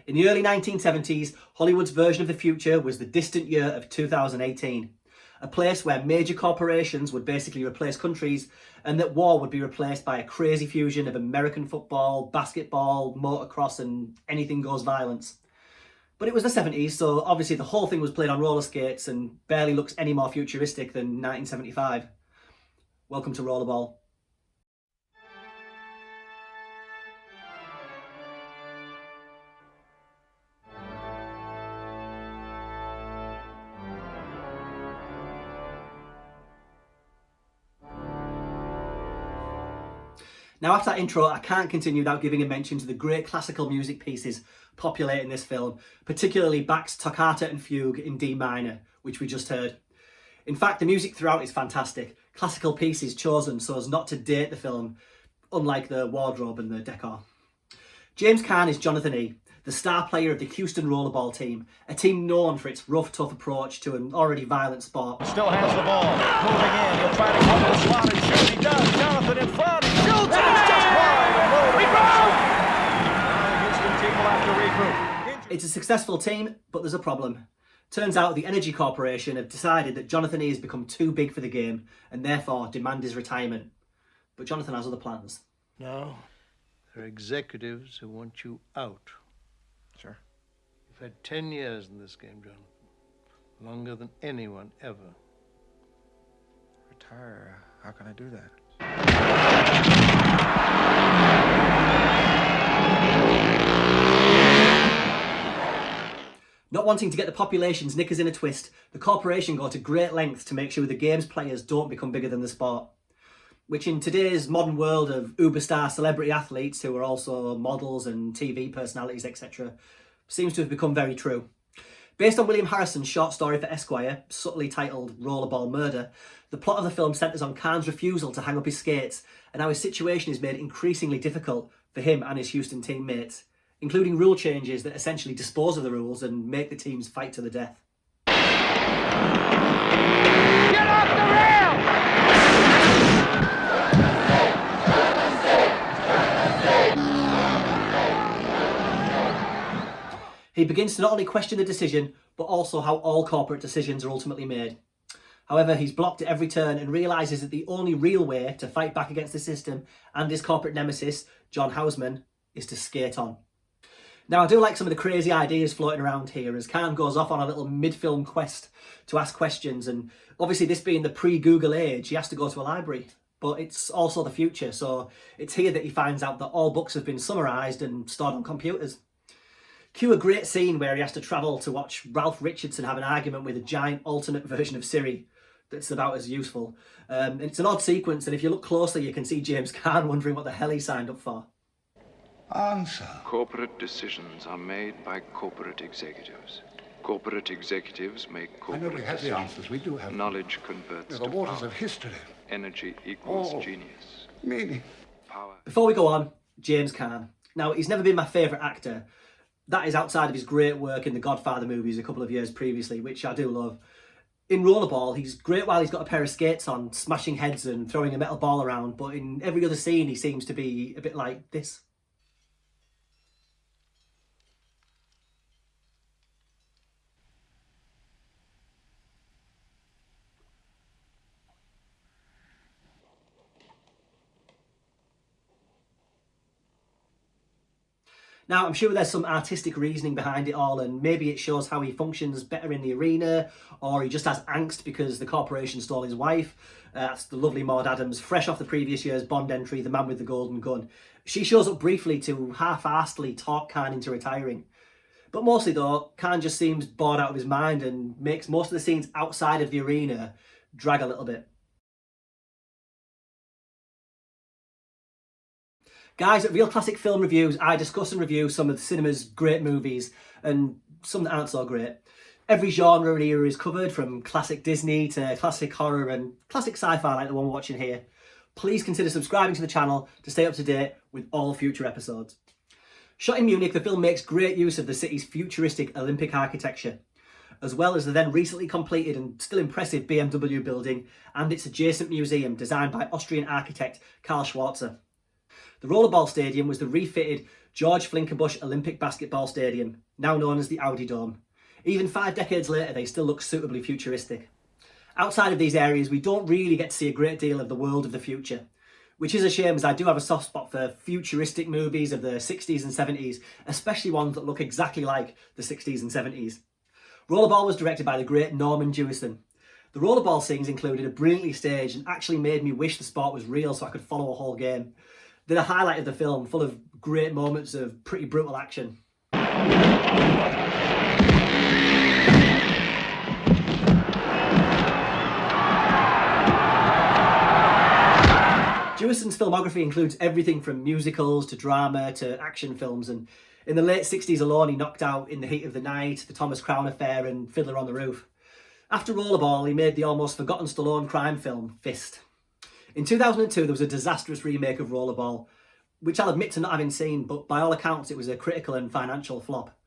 In the early 1970s, Hollywood's version of the future was the distant year of 2018, a place where major corporations would basically replace countries and that war would be replaced by a crazy fusion of American football, basketball, motocross and anything goes violence. But it was the 70s, so obviously the whole thing was played on roller skates and barely looks any more futuristic than 1975. Welcome to Rollerball. Now, after that intro, I can't continue without giving a mention to the great classical music pieces populating this film, particularly Bach's Toccata and Fugue in D minor, which we just heard. In fact, the music throughout is fantastic. Classical pieces chosen so as not to date the film, unlike the wardrobe and the decor. James Caan is Jonathan E., the star player of the Houston Rollerball team, a team known for its rough, tough approach to an already violent sport. Still has the ball, moving in, he'll try to come to the slot and shoot, he does, Jonathan in front, he shoots, and it's just wide, and now the Houston team will have to regroup. It's a successful team, but there's a problem. Turns out the Energy Corporation have decided that Jonathan E has become too big for the game, and therefore demand his retirement. But Jonathan has other plans. No, there are executives who want you out. Sure. You've had 10 years in this game, Jonathan. Longer than anyone ever. Retire, how can I do that? Not wanting to get the population's knickers in a twist, the corporation go to great lengths to make sure the game's players don't become bigger than the sport. Which in today's modern world of uber-star celebrity athletes who are also models and TV personalities, etc., seems to have become very true. Based on William Harrison's short story for Esquire, subtly titled Rollerball Murder, the plot of the film centres on Caan's refusal to hang up his skates and how his situation is made increasingly difficult for him and his Houston teammates, including rule changes that essentially dispose of the rules and make the teams fight to the death. Get off the rail! He begins to not only question the decision, but also how all corporate decisions are ultimately made. However, he's blocked at every turn and realises that the only real way to fight back against the system and his corporate nemesis, John Houseman, is to skate on. Now, I do like some of the crazy ideas floating around here as Caan goes off on a little mid-film quest to ask questions, and obviously this being the pre-Google age, he has to go to a library. But it's also the future, so it's here that he finds out that all books have been summarised and stored on computers. Cue a great scene where he has to travel to watch Ralph Richardson have an argument with a giant alternate version of Siri that's about as useful. It's an odd sequence, and if you look closely you can see James Caan wondering what the hell he signed up for. Answer. Corporate decisions are made by corporate executives. Corporate executives make corporate I know we have the answers. We do have knowledge converts the to waters power. of history. Energy equals genius. Meaning. Power. Before we go on, James Caan. Now, he's never been my favourite actor. That is outside of his great work in the Godfather movies a couple of years previously, which I do love. In Rollerball, he's great while he's got a pair of skates on, smashing heads and throwing a metal ball around, but in every other scene he seems to be a bit like this. Now, I'm sure there's some artistic reasoning behind it all, and maybe it shows how he functions better in the arena, or he just has angst because the corporation stole his wife. That's the lovely Maud Adams, fresh off the previous year's Bond entry, The Man with the Golden Gun. She shows up briefly to half-assedly talk Caan into retiring. But mostly though, Caan just seems bored out of his mind and makes most of the scenes outside of the arena drag a little bit. Guys, at Real Classic Film Reviews, I discuss and review some of the cinema's great movies and some that aren't so great. Every genre and era is covered, from classic Disney to classic horror and classic sci-fi like the one we're watching here. Please consider subscribing to the channel to stay up to date with all future episodes. Shot in Munich, the film makes great use of the city's futuristic Olympic architecture, as well as the then recently completed and still impressive BMW building and its adjacent museum designed by Austrian architect Karl Schwarzer. The Rollerball Stadium was the refitted George Flinkerbush Olympic Basketball Stadium, now known as the Audi Dome. Even 5 decades later, they still look suitably futuristic. Outside of these areas, we don't really get to see a great deal of the world of the future, which is a shame, as I do have a soft spot for futuristic movies of the 60s and 70s, especially ones that look exactly like the 60s and 70s. Rollerball was directed by the great Norman Jewison. The rollerball scenes included a brilliantly staged and actually made me wish the sport was real so I could follow a whole game. They're the highlight of the film, full of great moments of pretty brutal action. Jewison's filmography includes everything from musicals to drama to action films, and in the late 60s alone he knocked out In the Heat of the Night, The Thomas Crown Affair and Fiddler on the Roof. After Rollerball, he made the almost forgotten Stallone crime film, Fist. In 2002 there was a disastrous remake of Rollerball, which I'll admit to not having seen, but by all accounts it was a critical and financial flop.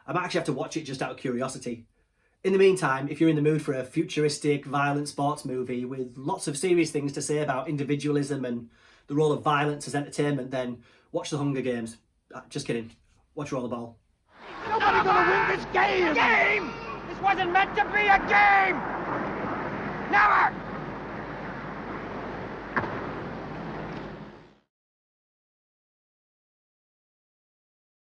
I might actually have to watch it just out of curiosity. In the meantime, if you're in the mood for a futuristic, violent sports movie with lots of serious things to say about individualism and the role of violence as entertainment, then watch The Hunger Games. Just kidding. Watch Rollerball. Nobody's gonna win this game! Game? This wasn't meant to be a game! Never!